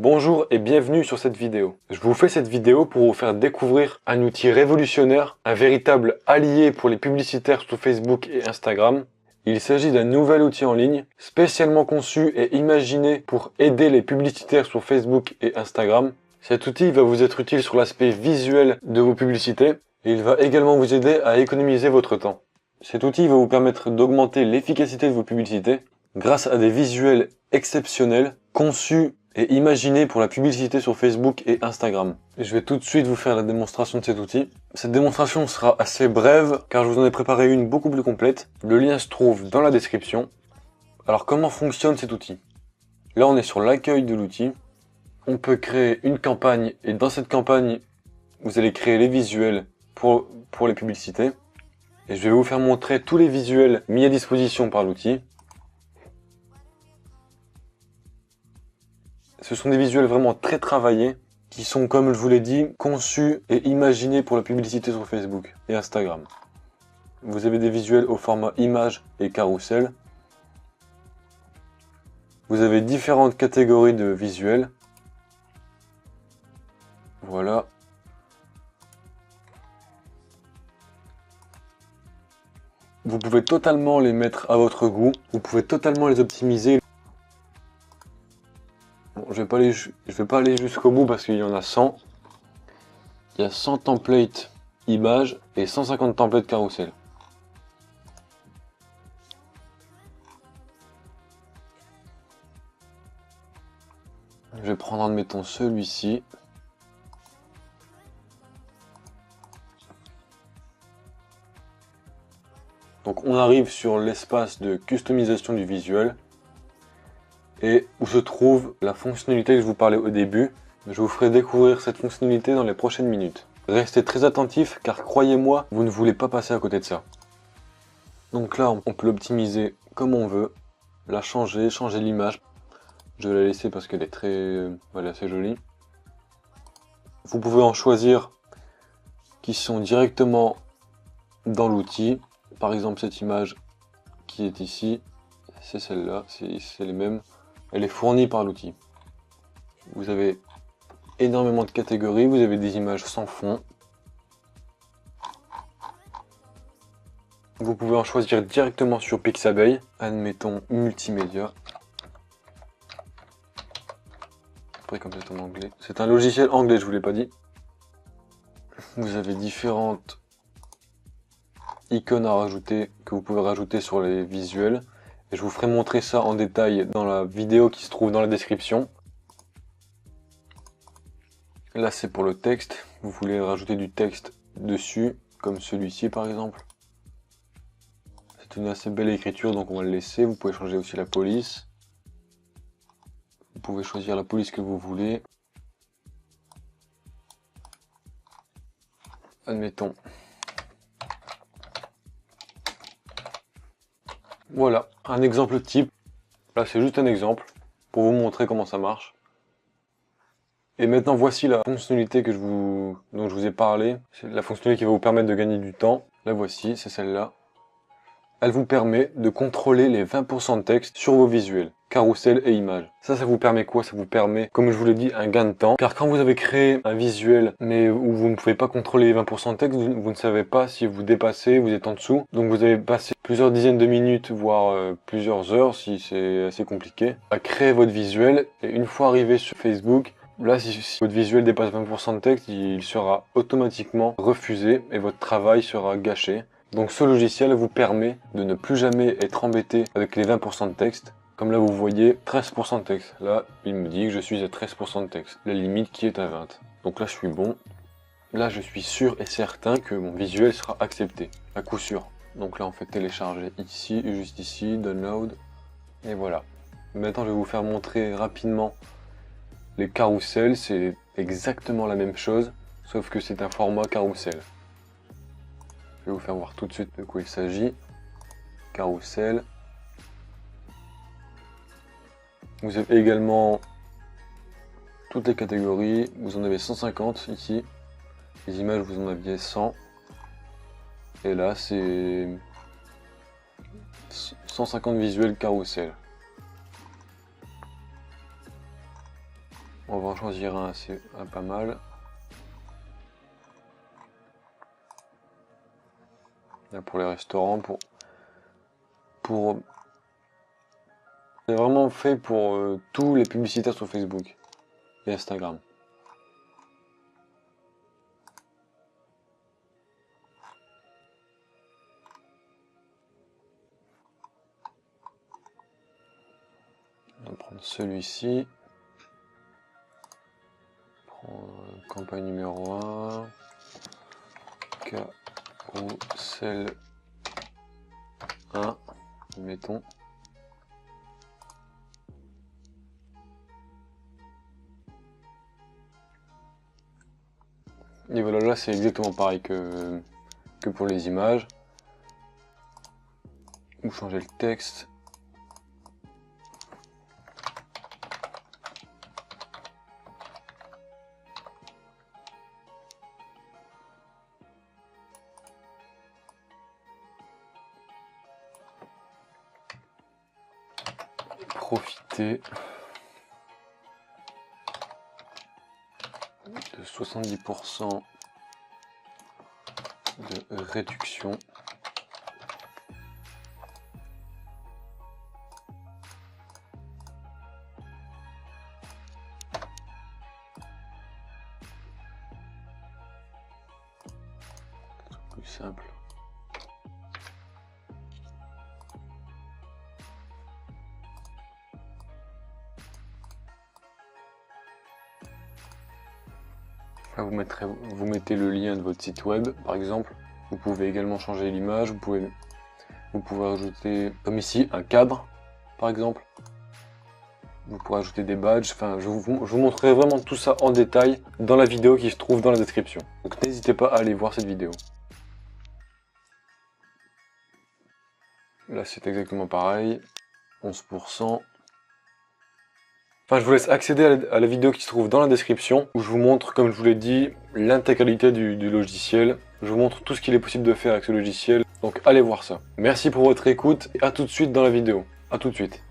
Bonjour et bienvenue sur cette vidéo. Je vous fais cette vidéo pour vous faire découvrir un outil révolutionnaire, un véritable allié pour les publicitaires sur Facebook et Instagram. Il s'agit d'un nouvel outil en ligne, spécialement conçu et imaginé pour aider les publicitaires sur Facebook et Instagram. Cet outil va vous être utile sur l'aspect visuel de vos publicités et il va également vous aider à économiser votre temps. Cet outil va vous permettre d'augmenter l'efficacité de vos publicités grâce à des visuels exceptionnels conçus et imaginés pour la publicité sur Facebook et Instagram. Je vais tout de suite vous faire la démonstration de cet outil. Cette démonstration sera assez brève car je vous en ai préparé une beaucoup plus complète. Le lien se trouve dans la description. Alors comment fonctionne cet outil? Là on est sur l'accueil de l'outil. On peut créer une campagne et dans cette campagne vous allez créer les visuels pour les publicités. Et je vais vous faire montrer tous les visuels mis à disposition par l'outil. Ce sont des visuels vraiment très travaillés, qui sont, comme je vous l'ai dit, conçus et imaginés pour la publicité sur Facebook et Instagram. Vous avez des visuels au format image et carrousel. Vous avez différentes catégories de visuels. Voilà. Vous pouvez totalement les mettre à votre goût. Vous pouvez totalement les optimiser. Bon, je vais pas aller jusqu'au bout parce qu'il y en a 100. Il y a 100 templates images et 150 templates carrousel. Je vais prendre, admettons, celui-ci. Donc on arrive sur l'espace de customisation du visuel. Et où se trouve la fonctionnalité que je vous parlais au début. Je vous ferai découvrir cette fonctionnalité dans les prochaines minutes. Restez très attentifs car croyez-moi, vous ne voulez pas passer à côté de ça. Donc là, on peut l'optimiser comme on veut, la changer l'image. Je vais la laisser parce qu'elle est assez jolie. Vous pouvez en choisir qui sont directement dans l'outil. Par exemple, cette image qui est ici, c'est celle-là, c'est les mêmes. Elle est fournie par l'outil. Vous avez énormément de catégories, vous avez des images sans fond. Vous pouvez en choisir directement sur Pixabay. Admettons multimédia. Après comme c'est en anglais. C'est un logiciel anglais, je vous l'ai pas dit. Vous avez différentes icônes à rajouter, que vous pouvez rajouter sur les visuels. Et je vous ferai montrer ça en détail dans la vidéo qui se trouve dans la description. Là c'est pour le texte, vous voulez rajouter du texte dessus, comme celui-ci par exemple. C'est une assez belle écriture donc on va le laisser, vous pouvez changer aussi la police. Vous pouvez choisir la police que vous voulez. Admettons. Voilà, un exemple type. Là, c'est juste un exemple pour vous montrer comment ça marche. Et maintenant, voici la fonctionnalité dont je vous ai parlé. C'est la fonctionnalité qui va vous permettre de gagner du temps. La voici, c'est celle-là. Elle vous permet de contrôler les 20% de texte sur vos visuels, carrousel et images. Ça vous permet quoi? Ça vous permet, comme je vous l'ai dit, un gain de temps. Car quand vous avez créé un visuel, mais où vous ne pouvez pas contrôler les 20% de texte, vous ne savez pas si vous dépassez, vous êtes en dessous. Donc vous avez passé plusieurs dizaines de minutes, voire plusieurs heures, si c'est assez compliqué, à créer votre visuel. Et une fois arrivé sur Facebook, là, si votre visuel dépasse 20% de texte, il sera automatiquement refusé et votre travail sera gâché. Donc ce logiciel vous permet de ne plus jamais être embêté avec les 20% de texte. Comme là vous voyez 13% de texte. Là il me dit que je suis à 13% de texte. La limite qui est à 20. Donc là je suis bon. Là je suis sûr et certain que mon visuel sera accepté. À coup sûr. Donc là on fait télécharger ici, juste ici, download. Et voilà. Maintenant je vais vous faire montrer rapidement les carousels. C'est exactement la même chose. Sauf que c'est un format carrousel. Je vais vous faire voir tout de suite de quoi il s'agit. Carrousel. Vous avez également toutes les catégories. Vous en avez 150 ici. Les images, vous en aviez 100. Et là, c'est 150 visuels carrousel. On va en choisir un, c'est pas mal. Là, pour les restaurants, c'est vraiment fait pour tous les publicitaires sur Facebook et Instagram. On va prendre celui-ci. Prendre campagne numéro 1. Carousel 1. Mettons. Et voilà, là c'est exactement pareil que pour les images. Ou changer le texte. Profiter de 70% de réduction. Plus simple. Là, vous mettez le lien de votre site web, par exemple. Vous pouvez également changer l'image. Vous pouvez ajouter, comme ici, un cadre, par exemple. Vous pourrez ajouter des badges. Enfin, je vous montrerai vraiment tout ça en détail dans la vidéo qui se trouve dans la description. Donc n'hésitez pas à aller voir cette vidéo. Là, c'est exactement pareil. 11%. Enfin, je vous laisse accéder à la vidéo qui se trouve dans la description, où je vous montre, comme je vous l'ai dit, l'intégralité du logiciel. Je vous montre tout ce qu'il est possible de faire avec ce logiciel. Donc allez voir ça. Merci pour votre écoute et à tout de suite dans la vidéo. À tout de suite.